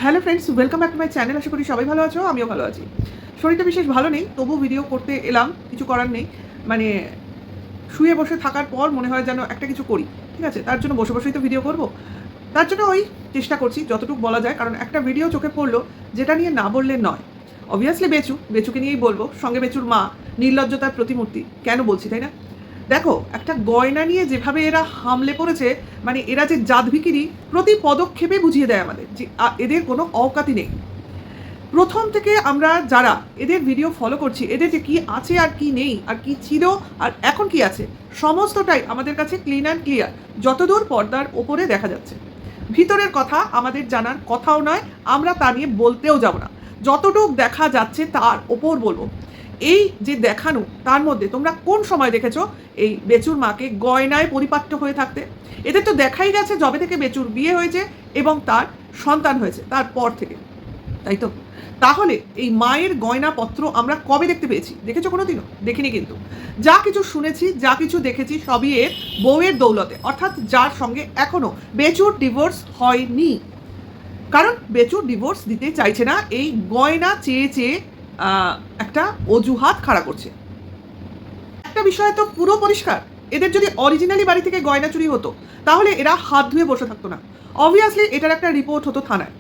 Hello friends, welcome back to my channel. আশা করি সবাই ভালো আছো, আমিও ভালো আছি। শরীরটা বিশেষ ভালো নেই, তবু ভিডিও করতে এলাম, কিছু করার নেই। মানে শুয়ে বসে থাকার পর মনে হয় যেন একটা কিছু করি, ঠিক আছে? তার জন্য বসে বসেই তো ভিডিও করব। তার জন্য ওই চেষ্টা করছি যতটুকু বলা যায়, কারণ একটা ভিডিও চোখে পড়লো যেটা নিয়ে না বললে নয়। অবভিয়াসলি বেচুকে নিয়েই বলবো, সঙ্গে বেচুর মা, নির্লজ্জতার প্রতিমূর্তি। কেন বলছি তাই না? দেখো, একটা গয়না নিয়ে যেভাবে এরা হামলে পড়েছে, মানে এরা যে জাতভিকিরি প্রতি পদক্ষেপে বুঝিয়ে দেয় আমাদের যে এদের কোনো অওকাতি নেই। প্রথম থেকে আমরা যারা এদের ভিডিও ফলো করছি, এদের যে কি আছে আর কি নেই, আর কি ছিল আর এখন কি আছে, সমস্তটাই আমাদের কাছে ক্লিন অ্যান্ড ক্লিয়ার, যতদূর পর্দার ওপরে দেখা যাচ্ছে। ভিতরের কথা আমাদের জানার কথাও নয়, আমরা তা নিয়ে বলতেও যাব না। যতটুক দেখা যাচ্ছে তার ওপর বলবো। এই যে দেখানো, তার মধ্যে তোমরা কোন সময় দেখেছো এই বেচুর মাকে গয়নায় পরিপাট্য হয়ে থাকতে? এদের তো দেখাই গেছে যবে থেকে বেচুর বিয়ে হয়েছে এবং তার সন্তান হয়েছে তারপর থেকে, তাই তো? তাহলে এই মায়ের গয়নাপত্র আমরা কবে দেখতে পেয়েছি? দেখেছো কোনোদিনও? দেখিনি। কিন্তু যা কিছু শুনেছি, যা কিছু দেখেছি, সবই এর বউয়ের দৌলতে, অর্থাৎ যার সঙ্গে এখনো বেচুর ডিভোর্স হয়নি। কারণ বেচুর ডিভোর্স দিতে চাইছে না, এই গয়না চেয়ে চেয়ে একটা অজুহাত খাড়া করছে। একটা বিষয় তো পুরো পরিষ্কার, এদের যদি অরিজিনালি বাড়ি থেকে গয়না চুরি হতো তাহলে এরা হাত ধুয়ে বসে থাকতো না। অবভিয়াসলি এটার একটা রিপোর্ট হতো থানায়,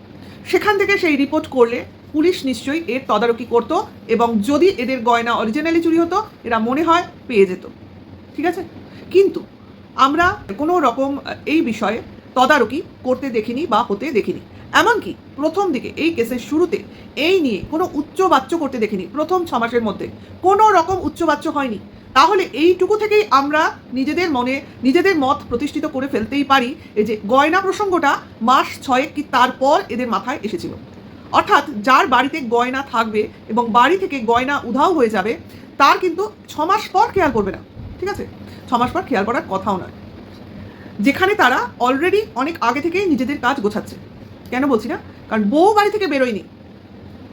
সেখান থেকে সেই রিপোর্ট করলে পুলিশ নিশ্চয়ই এর তদারকি করতো, এবং যদি এদের গয়না অরিজিনালি চুরি হতো এরা মনে হয় পেয়ে যেত, ঠিক আছে? কিন্তু আমরা কোনো রকম এই বিষয়ে তদারকি করতে দেখিনি বা হতে দেখিনি। এমনকি প্রথম দিকে এই কেসের শুরুতে এই নিয়ে কোনো উচ্চবাচ্য করতে দেখিনি। প্রথম 6 মাসের মধ্যে কোনো রকম উচ্চবাচ্য হয়নি। তাহলে এইটুকু থেকেই আমরা নিজেদের মনে নিজেদের মত প্রতিষ্ঠিত করে ফেলতেই পারি, এই যে গয়না প্রসঙ্গটা মাস 6 কি তারপর এদের মাথায় এসেছিল। অর্থাৎ যার বাড়িতে গয়না থাকবে এবং বাড়ি থেকে গয়না উধাও হয়ে যাবে, তার কিন্তু 6 মাস পর খেয়াল করবে না, ঠিক আছে? 6 মাস পর খেয়াল করার কথাও নয়, যেখানে তারা অলরেডি অনেক আগে থেকেই নিজেদের কাজ গোছাচ্ছে। কেন বলছি না? কারণ বউ বাড়ি থেকে বেরোয়নি,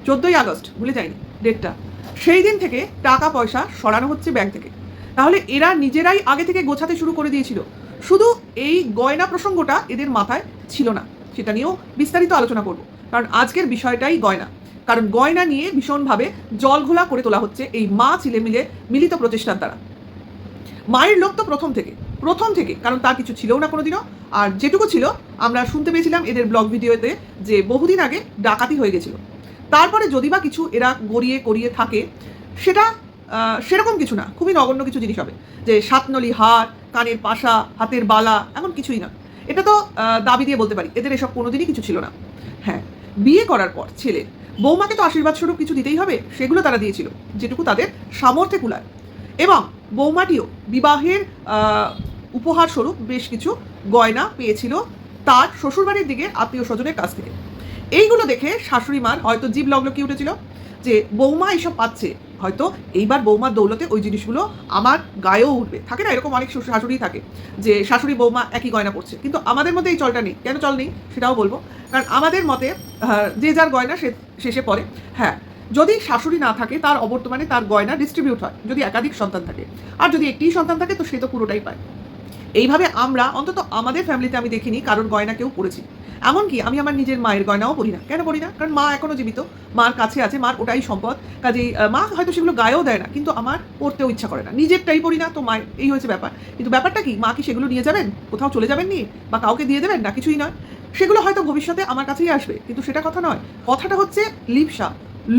14ই আগস্ট, ভুলে যায়নি ডেটটা। সেই দিন থেকে টাকা পয়সা সরানো হচ্ছে ব্যাংক থেকে। তাহলে এরা নিজেরাই আগে থেকে গোছাতে শুরু করে দিয়েছিল। শুধু এই গয়না প্রসঙ্গটা এদের মাথায় ছিল না, সেটা নিয়েও বিস্তারিত আলোচনা করব, কারণ আজকের বিষয়টাই গয়না। কারণ গয়না নিয়ে ভীষণভাবে জলঘোলা করে তোলা হচ্ছে এই মা ছেলে মিলে মিলিত প্রচেষ্টার দ্বারা। মায়ের লোক তো প্রথম থেকে, কারণ তার কিছু ছিলও না কোনোদিনও। আর যেটুকু ছিল আমরা শুনতে পেয়েছিলাম এদের ব্লগ ভিডিওতে যে বহুদিন আগে ডাকাতি হয়ে গেছিল। তারপরে যদি বা কিছু এরা গড়িয়ে করিয়ে থাকে, সেটা সেরকম কিছু না, খুবই নগণ্য কিছু জিনিস হবে, যে সাতনলি হার, কানের পাশা, হাতের বালা, এমন কিছুই না। এটা তো দাবি দিয়ে বলতে পারি এদের এসব কোনোদিনই কিছু ছিল না। হ্যাঁ, বিয়ে করার পর ছেলে বৌমাকে তো আশীর্বাদ স্বরূপ কিছু দিতেই হবে, সেগুলো তারা দিয়েছিল যেটুকু তাদের সামর্থ্যে কুলায়। এবং বৌমাটিও বিবাহের উপহার স্বরূপ বেশ কিছু গয়না পেয়েছিল তার শ্বশুরবাড়ির দিকের আত্মীয় স্বজনের কাছ থেকে। এইগুলো দেখে শাশুড়ি মার হয়তো জিভ লগ্লকি উঠেছিল যে বৌমা এইসব পাচ্ছে, হয়তো এইবার বৌমার দৌলতে ওই জিনিসগুলো আমার গায়েও উঠবে। থাকে না এরকম অনেক শাশুড়ি থাকে যে শাশুড়ি বৌমা একই গয়না পড়ছে, কিন্তু আমাদের মধ্যে এই চলটা নেই। কেন চল নেই সেটাও বলবো, কারণ আমাদের মতে যে যার গয়না সে শেষে পড়ে। হ্যাঁ, যদি শাশুড়ি না থাকে তার অবর্তমানে তার গয়না ডিস্ট্রিবিউট হয়, যদি একাধিক সন্তান থাকে। আর যদি একটিই সন্তান থাকে তো সে তো পুরোটাই পায়। এইভাবে আমরা অন্তত আমাদের ফ্যামিলিতে আমি দেখিনি কারোর গয়না কেউ পড়েছি। এমনকি আমি আমার নিজের মায়ের গয়নাও পড়ি না। কেন পড়ি না? কারণ মা এখনও জীবিত, মার কাছে আছে, মার ওটাই সম্পদ। কাজেই মা হয়তো সেগুলো গায়েও দেয় না, কিন্তু আমার পড়তেও ইচ্ছা করে না। নিজেরটাই পড়ি না, তো মায়ের এই হয়েছে ব্যাপার। কিন্তু ব্যাপারটা কি, মা কি সেগুলো নিয়ে যাবেন, কোথাও চলে যাবেন নিয়ে, বা কাউকে দিয়ে দেবেন না? কিছুই নয়। সেগুলো হয়তো ভবিষ্যতে আমার কাছেই আসবে, কিন্তু সেটা কথা নয়। কথাটা হচ্ছে লিপ্সা,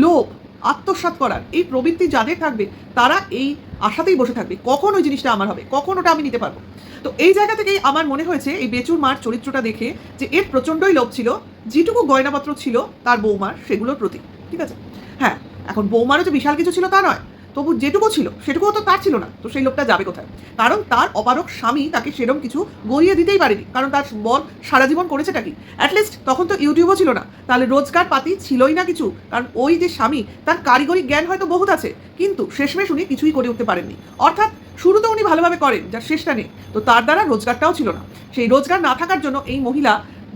লোভ, আত্মসাৎ করার এই প্রবৃত্তি যাদের থাকবে তারা এই আশাতেই বসে থাকবে কখন ওই জিনিসটা আমার হবে, কখন ওটা আমি নিতে পারবো। তো এই জায়গা থেকেই আমার মনে হয়েছে এই বেচুর মার চরিত্রটা দেখে যে এর প্রচণ্ডই লোভ ছিল যেটুকু গয়নাপত্র ছিল তার বৌমার সেগুলোর প্রতি, ঠিক আছে? হ্যাঁ, এখন বৌমারও যে বিশাল কিছু ছিল তা নয়, তবু যেটুকু ছিল সেটুকুও তো তার ছিল না। তো সেই লোকটা যাবে কোথায়? কারণ তার অপারক স্বামী তাকে সেরকম কিছু গড়িয়ে দিতেই পারেনি, কারণ তার বর সারা জীবন করেছেটা কি? অ্যাটলিস্ট তখন তো ইউটিউবও ছিল না, তাহলে রোজগার পাতি ছিলই না কিছু। কারণ ওই যে স্বামী, তার কারিগরি জ্ঞান হয়তো বহুত আছে, কিন্তু শেষমেশ উনি কিছুই করে উঠতে পারেননি। অর্থাৎ শুরু তো উনি ভালোভাবে করেন, যার শেষটা নেই, তো তার দ্বারা রোজগারটাও ছিল না। সেই রোজগার না থাকার জন্য এই মহিলা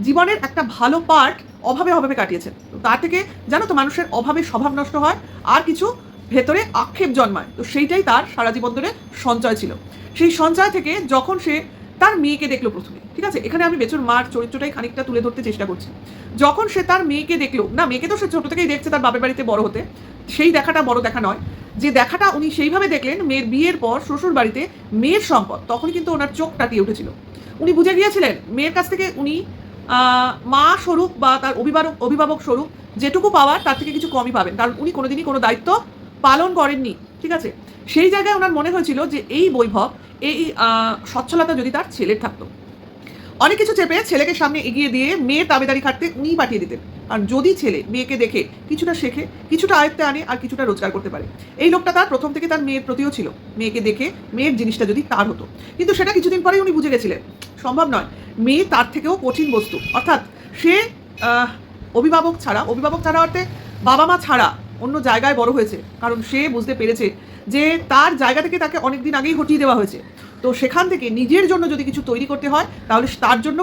জীবনের একটা ভালো পার্ট অভাবে কাটিয়েছেন। তো তার থেকে জানো তো, মানুষের অভাবে স্বভাব নষ্ট হয়, আর কিছু ভেতরে আক্ষেপ জন্মায়। তো সেইটাই তার সারা জীবন ধরে সঞ্চয় ছিল। সেই সঞ্চয় থেকে যখন সে তার মেয়েকে দেখলো প্রথমে, ঠিক আছে? এখানে আমি বেচুর মার চরিত্রটাই খানিকটা তুলে ধরতে চেষ্টা করছি। যখন সে তার মেয়েকে দেখলো, না মেয়েকে তো সে ছোট থেকেই দেখছে তার বাপের বাড়িতে বড় হতে, সেই দেখাটা বড় দেখা নয়, যে দেখাটা উনি সেইভাবে দেখলেন মেয়ের বিয়ের পর শ্বশুর বাড়িতে মেয়ের সম্পদ, তখন কিন্তু ওনার চোখ টাটিয়ে উঠেছিল। উনি বুঝে গিয়েছিলেন মেয়ের কাছ থেকে উনি মা স্বরূপ বা তার অভিভাবক স্বরূপ যেটুকু পাওয়ার তার থেকে কিছু কমই পাবেন, কারণ উনি কোনোদিনই কোনো দায়িত্ব পালন করেননি, ঠিক আছে? সেই জায়গায় ওনার মনে হয়েছিল যে এই বৈভব, এই সচ্ছলতা যদি তার ছেলের থাকতো, অনেক কিছু চেপে ছেলেকে সামনে এগিয়ে দিয়ে মেয়ের দাবিদারি খাটতে উনিই পাঠিয়ে দিতেন। কারণ যদি ছেলে মেয়েকে দেখে কিছুটা শেখে, কিছুটা আয়ত্তে আনে আর কিছুটা রোজগার করতে পারে, এই লোকটা তার প্রথম থেকে তার মেয়ের প্রতিও ছিল। মেয়েকে দেখে মেয়ের জিনিসটা যদি তার হতো, কিন্তু সেটা কিছুদিন পরেই উনি বুঝে গেছিলেন সম্ভব নয়। মেয়ে তার থেকেও কঠিন বস্তু, অর্থাৎ সে অভিভাবক ছাড়া অর্থে বাবা মা ছাড়া অন্য জায়গায় বড় হয়েছে, কারণ সে বুঝতে পেরেছে যে তার জায়গা থেকে তাকে অনেক দিন আগেই হটিয়ে দেওয়া হয়েছে। তো সেখান থেকে নিজের জন্য যদি কিছু তৈরি করতে হয় তাহলে তার জন্য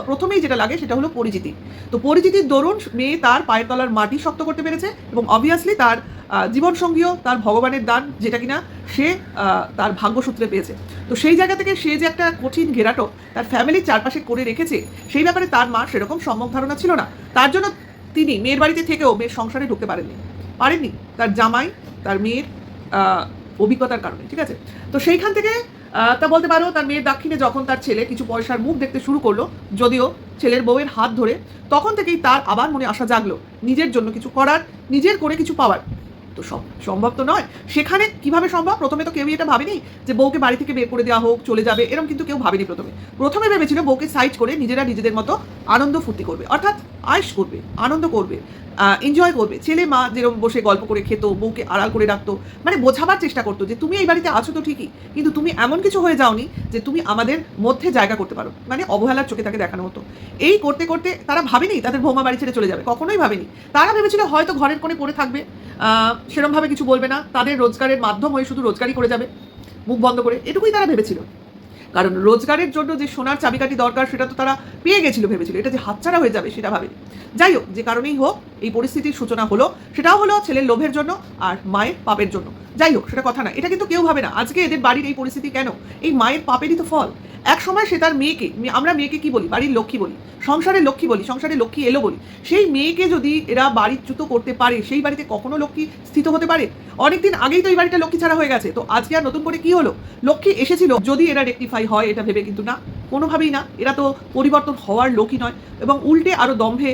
প্রথমেই যেটা লাগে সেটা হলো পরিচিতি। তো পরিচিতির দরুন মেয়ে তার পায়ের তলার মাটি শক্ত করতে পেরেছে এবং অবভিয়াসলি তার জীবনসঙ্গীও তার ভগবানের দান, যেটা কিনা সে তার ভাগ্যসূত্রে পেয়েছে। তো সেই জায়গা থেকে সে যে একটা কঠিন ঘেরাটো তার ফ্যামিলির চারপাশে করে রেখেছে, সেই ব্যাপারে তার মা সেরকম সম্যক ধারণা ছিল না। তার জন্য তিনি মেয়ের বাড়িতে থেকেও মেয়ের সংসারে ঢুকতে পারেননি তার জামাই তার মেয়ের অভিজ্ঞতার কারণে, ঠিক আছে? তো সেইখান থেকে তা বলতে পারো তার মেয়ের দাক্ষিণে যখন তার ছেলে কিছু পয়সার মুখ দেখতে শুরু করলো, যদিও ছেলের বউয়ের হাত ধরে, তখন থেকেই তার আবার মনে আশা জাগলো নিজের জন্য কিছু করার, নিজের করে কিছু পাওয়ার। তো সম্ভব তো নয়। সেখানে কিভাবে সম্ভব? প্রথমে তো কেউই এটা ভাবেনি যে বউকে বাড়ি থেকে বের করে দেওয়া হোক, চলে যাবে, এরকম কিন্তু কেউ ভাবেনি। প্রথমে ভেবেছিল বউকে সাইড করে নিজেরা নিজেদের মতো আনন্দ ফুর্তি করবে, অর্থাৎ আয়েশ করবে, আনন্দ করবে, এনজয় করবে। ছেলে মা যেরকম বসে গল্প করে খেত, বউকে আড়াল করে রাখতো, মানে বোঝাবার চেষ্টা করতো যে তুমি এই বাড়িতে আছো তো ঠিকই, কিন্তু তুমি এমন কিছু হয়ে যাওনি যে তুমি আমাদের মধ্যে জায়গা করতে পারো, মানে অবহেলার চোখে তাকে দেখানো হতো। এই করতে করতে তারা ভাবেনি তাদের বৌমা বাড়ি ছেড়ে চলে যাবে, কখনোই ভাবেনি। তারা ভেবেছিল হয়তো ঘরের কোণে পড়ে থাকবে, সেরমভাবে কিছু বলবে না, তাদের রোজগারের মাধ্যম হয়ে শুধু রোজগারই করে যাবে মুখ বন্ধ করে, এটুকুই তারা ভেবেছিল। কারণ রোজগারের জন্য যে সোনার চাবিকাঠি দরকার সেটা তো তারা পেয়ে গেছিল, ভেবেছিল এটা যে হাতছাড়া হয়ে যাবে সেটা ভাবেনি। যাই হোক, যে কারণেই হোক এই পরিস্থিতির সূচনা হলো, সেটাও হলো ছেলের লোভের জন্য আর মায়ের পাপের জন্য। যাই হোক, সেটা কথা না, এটা কিন্তু কেউ ভাবে না আজকে এদের বাড়ির এই পরিস্থিতি কেন, এই মায়ের পাপেরই তো ফল। এক সময় সে তার মেয়েকে, আমরা মেয়েকে কি বলি, বাড়ির লক্ষ্মী বলি, সংসারের লক্ষ্মী বলি, সংসারে লক্ষ্মী এলো বলি, সেই মেয়েকে যদি এরা বাড়িচ্যুত করতে পারে, সেই বাড়িতে কখনো লক্ষ্মী স্থিত হতে পারে? অনেকদিন আগেই তো এই বাড়িটা লক্ষ্মী ছাড়া হয়ে গেছে, তো আজকে আর নতুন করে কি হলো? লক্ষ্মী এসেছিল যদি এরা রেকটিফাই হয় এটা ভেবে, কিন্তু না, কোনোভাবেই না। এরা তো পরিবর্তন হওয়ার লোকই নয়, এবং উল্টে আরও দম্ভে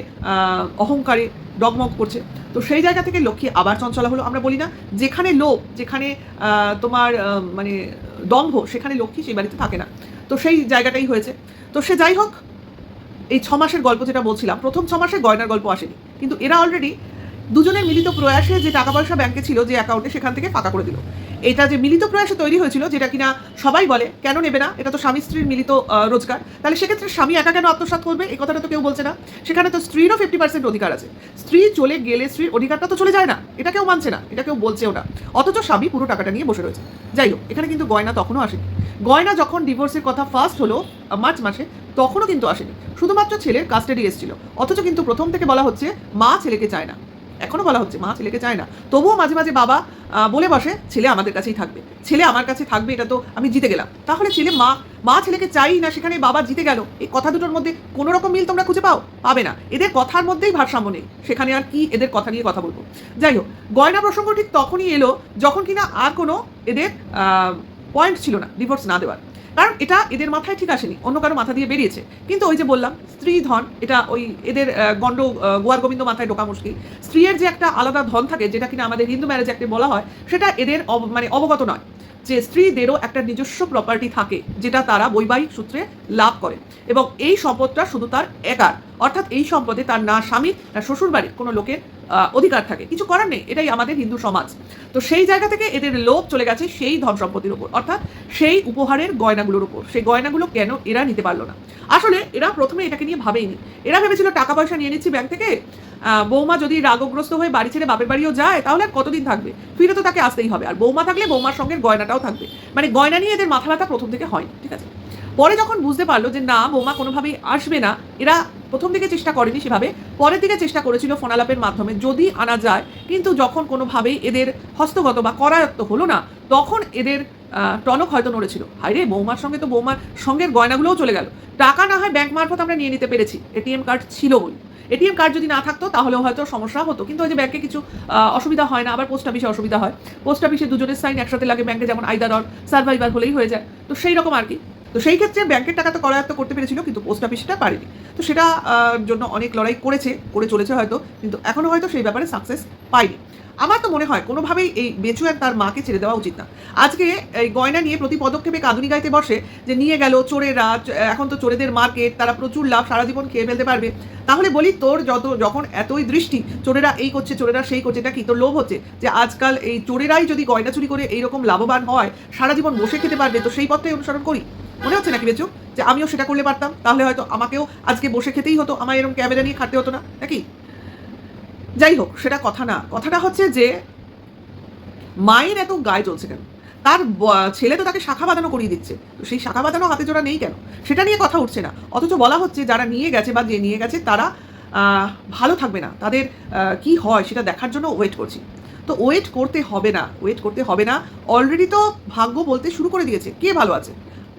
অহংকারে ডগমগ করছে। তো সেই জায়গা থেকে লক্ষ্মী আবার চঞ্চলা হলো। আমরা বলি না, যেখানে লোভ, যেখানে তোমার মানে দম্ভ, সেখানে লক্ষ্মী সেই বাড়িতে থাকে না। তো সেই জায়গাটাই হয়েছে। তো সে যাই হোক, এই 6 মাসের গল্প যেটা বলছিলাম, প্রথম 6 মাসে গয়নার গল্প আসেনি, কিন্তু এরা অলরেডি দুজনের মিলিত প্রয়াসে যে টাকা পয়সা ব্যাংকে ছিল যে অ্যাকাউন্টে, সেখান থেকে ফাঁকা করে দিল। এটা যে মিলিত প্রয়াসে তৈরি হয়েছিল, যেটা কিনা সবাই বলে কেন নেবে না, এটা তো স্বামী স্ত্রীর মিলিত রোজগার, তাহলে সেক্ষেত্রে স্বামী একা কেন আত্মসাৎ করবে, এই কথাটা তো কেউ বলছে না। সেখানে তো স্ত্রীরও 50% অধিকার আছে। স্ত্রী চলে গেলে স্ত্রীর অধিকারটা তো চলে যায় না, এটা কেউ মানছে না, এটা কেউ বলছেও না, অথচ স্বামী পুরো টাকাটা নিয়ে বসে রয়েছে। যাই হোক, এখানে কিন্তু গয়না তখনও আসেনি। গয়না যখন ডিভোর্সের কথা ফার্স্ট হলো মার্চ মাসে, তখনও কিন্তু আসেনি, শুধুমাত্র ছেলের কাস্টাডি এসেছিল। অথচ কিন্তু প্রথম থেকে বলা হচ্ছে মা ছেলেকে চায় না, এখনো বলা হচ্ছে মা ছেলেকে চায় না, তবুও মাঝে মাঝে বাবা বলে বসে ছেলে আমাদের কাছেই থাকবে, ছেলে আমার কাছে থাকবে, এটা তো আমি জিতে গেলাম। তাহলে ছেলে মা ছেলেকে চাই না, সেখানে বাবা জিতে গেল, এই কথা দুটোর মধ্যে কোনো রকম মিল তোমরা খুঁজে পাবে না। এদের কথার মধ্যেই ভারসাম্য নেই, সেখানে আর কি এদের কথা নিয়ে কথা বলবো। যাই হোক, গয়না প্রসঙ্গ ঠিক তখনই এলো যখন কিনা আর কোনো এদের পয়েন্ট ছিল না ডিভোর্স না দেওয়ার, কারণ এটা এদের মাথায় ঠিক আসেনি, অন্য কারো মাথা দিয়ে বেরিয়েছে। কিন্তু ওই যে বললাম স্ত্রী ধন, এটা ওই এদের গোয়ার গোবিন্দ মাথায় ঢোকা মুশকিল। স্ত্রীর যে একটা আলাদা ধন থাকে, যেটা কিনা আমাদের হিন্দু ম্যারেজ অ্যাক্টে বলা হয়, সেটা এদের মানে অবগত নয় যে স্ত্রীদেরও একটা নিজস্ব প্রপার্টি থাকে, যেটা তারা বৈবাহিক সূত্রে লাভ করে, এবং এই সম্পদটা শুধু তার একার, অর্থাৎ এই সম্পদে তার না স্বামীর না শ্বশুরবাড়ির কোনো লোকের অধিকার থাকে, কিছু করার নেই, এটাই আমাদের হিন্দু সমাজ। তো সেই জায়গা থেকে এদের লোভ চলে গেছে সেই ধন সম্পত্তির উপর, অর্থাৎ সেই উপহারের গয়নাগুলোর উপর। সেই গয়নাগুলো কেন এরা নিতে পারলো না? আসলে এরা প্রথমে এটাকে নিয়ে ভাবেইনি। এরা ভেবেছিল টাকা পয়সা নিয়ে নিচ্ছি ব্যাংক থেকে, বৌমা যদি রাগগ্রস্ত হয়ে বাড়ি ছেড়ে বাপের বাড়িও যায় তাহলে আর কতদিন থাকবে, ফিরে তো তাকে আসতেই হবে, আর বৌমা থাকলে বৌমার সঙ্গে গয়নাটাও থাকবে, মানে গয়না নিয়ে এদের মাথা ব্যথা প্রথম থেকে হয়নি, ঠিক আছে? পরে যখন বুঝতে পারলো যে না, বৌমা কোনোভাবেই আসবে না, এরা প্রথম দিকে চেষ্টা করেনি সেভাবে, পরের দিকে চেষ্টা করেছিল ফোনালাপের মাধ্যমে যদি আনা যায়, কিন্তু যখন কোনোভাবেই এদের হস্তগত বা করায়ত্ত হলো না, তখন এদের টনক হয়তো নড়েছিল, হায় রে বৌমার সঙ্গে তো বৌমার সঙ্গের গয়নাগুলোও চলে গেল। টাকা না হয় ব্যাংক মারফত আমরা নিয়ে নিতে পেরেছি, এটিএম কার্ড ছিল বলে। এটিএম কার্ড যদি না থাকতো তাহলেও হয়তো সমস্যা হতো, কিন্তু ওই যে ব্যাংকে কিছু অসুবিধা হয় না, আবার পোস্ট অফিসে অসুবিধা হয়। পোস্ট অফিসে দুজনের সাইন একসাথে লাগে, ব্যাংকে যেমন আইদার অর সার্ভাইভার হলেই হয়ে যায়, তো সেই রকম আর কি। তো সেই ক্ষেত্রে ব্যাংকের টাকা তো করায়ত্ত করতে পেরেছিল, কিন্তু পোস্ট অফিসটা পারেনি। তো সেটা জন্য অনেক লড়াই করে চলেছে হয়তো, কিন্তু এখনও হয়তো সেই ব্যাপারে সাকসেস পায়নি। আমার তো মনে হয় কোনোভাবেই এই বেচু আর তার মাকে ছেড়ে দেওয়া উচিত না। আজকে এই গয়না নিয়ে প্রতি পদক্ষেপে কাঁদুনি গাইতে বসে যে নিয়ে গেল চোরেরা, এখন তো চোরেদের মার্কেট, তারা প্রচুর লাভ, সারা জীবন খেয়ে ফেলতে পারবে। তাহলে বলি তোর যখন এতই দৃষ্টি চোরেরা এই করছে চোরেরা সেই করছে, এটা কি তোর লোভ হচ্ছে যে আজকাল এই চোরেরাই যদি গয়না চুরি করে এইরকম লাভবান হয়, সারা জীবন বসে খেতে পারবে, তো সেই পথটাই অনুসরণ করি? মনে হচ্ছে নাকি বেচু যে আমিও সেটা করলে পারতাম, তাহলে হয়তো আমাকেও আজকে বসে খেতেই হতো, আমার এরকম ক্যামেরা নিয়ে খাটতে হতো না নাকি? যাই হোক, সেটা কথা না। কথাটা হচ্ছে যে মায়ের এত গায়ে চলছে কেন? তার ছেলে তো তাকে শাখা বাঁধানো করিয়ে দিচ্ছে, তো সেই শাখা বাঁধানো হাতে জোড়া নেই কেন? সেটা নিয়ে কথা উঠছে না। অথচ বলা হচ্ছে যারা নিয়ে গেছে বা যে নিয়ে গেছে তারা ভালো থাকবে না, তাদের কি হয় সেটা দেখার জন্য ওয়েট করছি। তো ওয়েট করতে হবে না। অলরেডি তো ভাগ্য বলতে শুরু করে দিয়েছে কে ভালো আছে।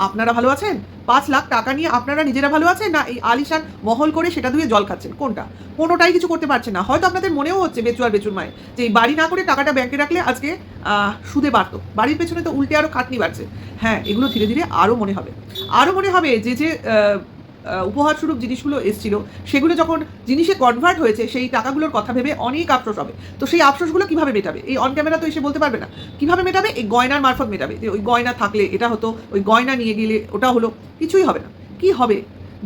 আপনারা ভালো আছেন? 5 লাখ টাকা নিয়ে আপনারা নিজেরা ভালো আছেন, না এই আলিশান মহল করে সেটা ধুয়ে জল খাচ্ছেন? কোনটা? কোনোটাই কিছু করতে পারছেন না। হয়তো আপনাদের মনেও হচ্ছে বেচু আর বেচুর মায়ের যে এই বাড়ি না করে টাকাটা ব্যাংকে রাখলে আজকে সুদে বাড়তো, বাড়ির পেছনে তো উল্টে আরও খাটনি বাড়ছে। হ্যাঁ, এগুলো ধীরে ধীরে আরও মনে হবে যে উপহার স্বরূপ জিনিসগুলো এসেছিল, সেগুলো যখন জিনিসে কনভার্ট হয়েছে, সেই টাকাগুলোর কথা ভেবে অনেক আফসোস হবে। তো সেই আফসোসগুলো কিভাবে মেটাবে? এই অন ক্যামেরা তো এসে বলতে পারবে না। কিভাবে মেটাবে? এই গয়নার মারফত মেটাবে, যে ওই গয়না থাকলে এটা হতো, ওই গয়না নিয়ে গেলে ওটা হলো। কিছুই হবে না। কি হবে?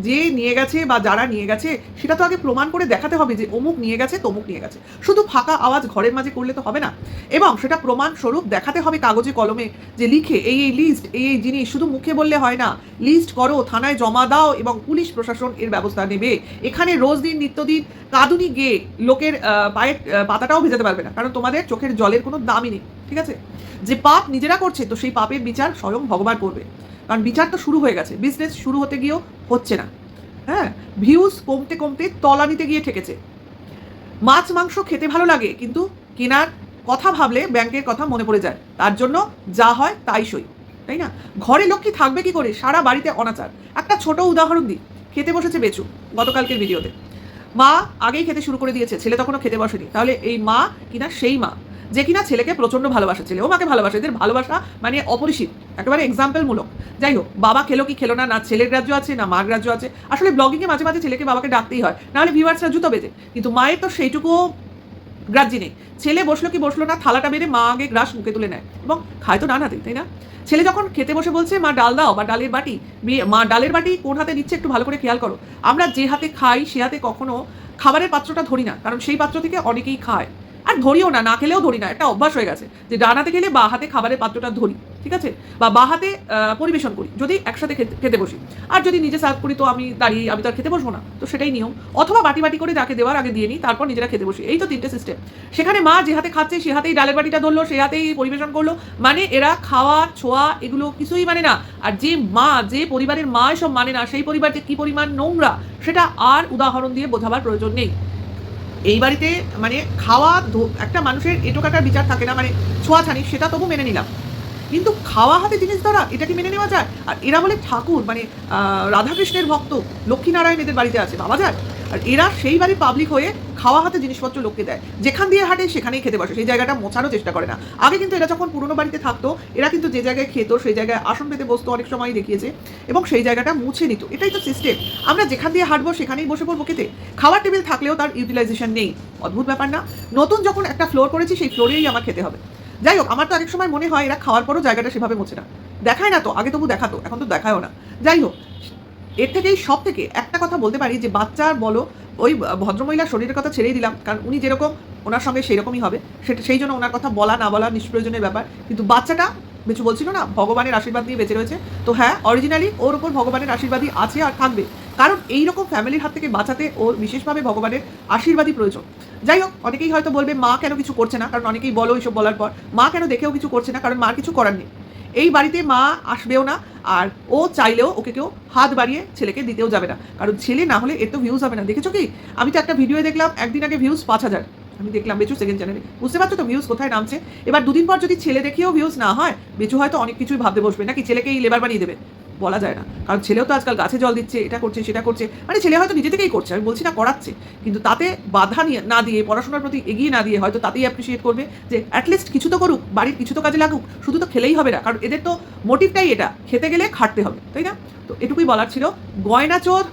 যে নিয়ে গেছে বা যারা নিয়ে গেছে সেটা তো আগে প্রমাণ করে দেখাতে হবে যে অমুক নিয়ে গেছে তমুক নিয়ে গেছে। শুধু ফাঁকা আওয়াজ ঘরের মাঝে করলে তো হবে না, এবং সেটা প্রমাণ স্বরূপ দেখাতে হবে কাগজে কলমে, যে লিখে এই লিস্ট, এই জিনিস শুধু মুখে বললে হয় না, লিস্ট করো, থানায় জমা দাও, এবং পুলিশ প্রশাসন এর ব্যবস্থা নেবে। এখানে রোজ দিন নিত্যদিন কাঁদুনি গেয়ে লোকের পায়ের পাতাটাও ভেজাতে পারবে না, কারণ তোমাদের চোখের জলের কোনো দামই নেই। ঠিক আছে? যে পাপ নিজেরা করছে, তো সেই পাপের বিচার স্বয়ং ভগবান করবে, কারণ বিচার তো শুরু হয়ে গেছে, বিজনেস শুরু হতে গিয়েও হচ্ছে না। হ্যাঁ, ভিউজ কমতে কমতে তলানিতে গিয়ে ঠেকেছে। মাছ মাংস খেতে ভালো লাগে, কিন্তু কেনার কথা ভাবলে ব্যাংকের কথা মনে পড়ে যায়, তার জন্য যা হয় তাই সই, তাই না? ঘরে লক্ষ্মী থাকবে কি করে? সারা বাড়িতে অনাচার। একটা ছোট উদাহরণ দিই। খেতে বসেছে বেচু গতকালকের ভিডিওতে, মা আগেই খেতে শুরু করে দিয়েছে, ছেলে তখনও খেতে বসেনি। তাহলে এই মা কিনা সেই মা যে কিনা ছেলেকে প্রচণ্ড ভালোবাসে, ছেলেও মাকে ভালোবাসে, এদের ভালোবাসা মানে অপরিসীম, একেবারে এক্সাম্পলমূলক। যাই হোক, বাবা খেলো কি খেলো না, না ছেলের গ্রাহ্য আছে না মার গ্রাহ্য আছে। আসলে ব্লগিংয়ে মাঝে মাঝে ছেলেকে বাবাকে ডাকতেই হয়, নাহলে ভিউয়ার্সরা জুতো বেজে, কিন্তু মায়ের তো সেইটুকুও গ্রাহ্য নেই। ছেলে বসলো কি বসলো না, থালাটা বেড়ে মা আগে গ্রাস মুখে তুলে নেয় এবং খায় তো ডান হাতে, তাই না? ছেলে যখন খেতে বসে বলছে মা ডাল দাও বা ডালের বাটি, মা ডালের বাটি কোন হাতে নিচ্ছে একটু ভালো করে খেয়াল করো। আমরা যে হাতে খাই সে হাতে কখনো খাবারের পাত্রটা ধরি না, কারণ সেই পাত্র থেকে অনেকেই খায়, আর ধরিও না, না খেলেও ধরি না। একটা অভ্যাস হয়ে গেছে যে ডান হাতে খেলে বা হাতে খাবারের পাত্রটা ধরি, ঠিক আছে, বা হাতে পরিবেশন করি যদি একসাথে খেতে বসি। আর যদি নিজে সার্ভ করি তো আমি দাঁড়িয়ে, আমি তো আর খেতে বসবো না, তো সেটাই নিয়ম। অথবা বাটি বাটি করে যাকে দেওয়ার আগে দিয়ে নিই, তারপর নিজেরা খেতে বসি। এই তো 3টে সিস্টেম। সেখানে মা যে হাতে খাচ্ছে সে হাতেই ডালের বাটিটা ধরলো, সে হাতেই পরিবেশন করলো, মানে এরা খাওয়া ছোঁয়া এগুলো কিছুই মানে না। আর যে মা, যে পরিবারের মা এসব মানে না, সেই পরিবার যে কী পরিমাণ নোংরা সেটা আর উদাহরণ দিয়ে বোঝাবার প্রয়োজন নেই। এই বাড়িতে মানে খাওয়া, একটা মানুষের এটো কাটার বিচার থাকে না, মানে ছোঁয়াছানি, সেটা তবু মেনে নিলাম, কিন্তু খাওয়া হাতে জিনিস ধরা এটা কি মেনে নেওয়া যায়? আর এরা বলে ঠাকুর, মানে রাধাকৃষ্ণের ভক্ত, লক্ষ্মীনারায়ণ এদের বাড়িতে আছে, ভাবা যায়? আর এরা সেই বাড়ির পাবলিক হয়ে খাওয়া হাতে জিনিসপত্র লোককে দেয়, যেখান দিয়ে হাঁটে সেখানেই খেতে বসে, সেই জায়গাটা মোছারও চেষ্টা করে না। আগে কিন্তু এরা যখন পুরনো বাড়িতে থাকতো, এরা কিন্তু যে জায়গায় খেত সেই জায়গায় আসন পেতে বসতো, অনেক সময় দেখিয়েছে, এবং সেই জায়গাটা মুছে নিত। এটাই তো সিস্টেম। আমরা যেখান দিয়ে হাঁটবো সেখানেই বসে পড়বো খেতে। খাওয়ার টেবিল থাকলেও তার ইউটিলাইজেশন নেই। অদ্ভুত ব্যাপার না? নতুন যখন একটা ফ্লোর করেছি সেই ফ্লোরেই আমার খেতে হবে। যাই হোক, আমার তো আরেক সময় মনে হয় এরা খাওয়ার পরও জায়গাটা সেভাবে মোছে না, দেখায় না তো, আগে তবু দেখাতো, এখন তো দেখায়ও না। যাই হোক, এর থেকেই সব থেকে একটা কথা বলতে পারি যে বাচ্চার বলো, ওই ভদ্রমহিলার শরীরের কথা ছেড়েই দিলাম, কারণ উনি যেরকম ওনার সঙ্গে সেই রকমই হবে, সেটা সেই জন্য ওনার কথা বলা না বলা নিষ্প্রয়োজনের ব্যাপার। কিন্তু বাচ্চাটা বেঁচে বলছিল না ভগবানের আশীর্বাদ দিয়ে বেঁচে রয়েছে, তো হ্যাঁ, অরিজিনালি ওর উপর ভগবানের আশীর্বাদই আছে আর থাকবে, কারণ এইরকম ফ্যামিলির হাত থেকে বাঁচাতে ওর বিশেষভাবে ভগবানের আশীর্বাদই প্রয়োজন। যাই হোক, অনেকেই হয়তো বলবে মা কেন কিছু করছে না, কারণ অনেকেই বলো এইসব বলার পর মা কেন দেখেও কিছু করছে না, কারণ মার কিছু করার নেই। এই বাড়িতে মা আসবেও না, আর ও চাইলেও ওকে কেউ হাত বাড়িয়ে ছেলেকে দিতেও যাবে না, কারণ ছেলে না হলে এর তো ভিউজ হবে না। দেখেছো কি? আমি তো একটা ভিডিও দেখলাম একদিন আগে, ভিউজ 5,000, আমি দেখলাম বেচু সেকেন্ড চ্যানেলে, বুঝতে পারছো তো ভিউজ কোথায় নামছে। এবার দুদিন পর যদি ছেলে দেখেও ভিউজ না হয়, বেচু হয়তো অনেক কিছুই ভাবতে বসবে, নাকি ছেলেকেই লেবার বানিয়ে দেবে, বলা যায় না। কারণ ছেলেও তো আজকাল গাছে জল দিচ্ছে, এটা করছে সেটা করছে, মানে ছেলে হয়তো নিজে থেকেই করছে, আমি বলছি না করাচ্ছে, কিন্তু তাতে বাধা নিয়ে না দিয়ে, পড়াশোনার প্রতি এগিয়ে না দিয়ে হয়তো তাতেই অ্যাপ্রিসিয়েট করবে যে অ্যাটলিস্ট কিছু তো করুক, বাড়ির কিছু তো কাজে লাগুক, শুধু তো খেলেই হবে না, কারণ এদের তো মোটিভটাই এটা, খেতে গেলে খাটতে হবে, তাই না? তো এটুকুই বলার ছিল। গয়না চোর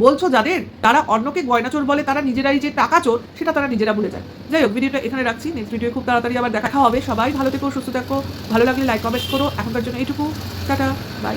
বলছো যাদের, তারা অন্যকে গয়না চোর বলে, তারা নিজেরাই যে টাকা চোর সেটা তারা নিজেরা ভুলে যায়। যাই হোক, ভিডিওটা এখানে রাখছি, নেক্সট ভিডিও খুব তাড়াতাড়ি আবার দেখা হবে। সবাই ভালো থেকো, সুস্থ থাকো, ভালো লাগলে লাইক কমেন্ট করো। এখনকার জন্য এইটুকু, টাটা, বাই।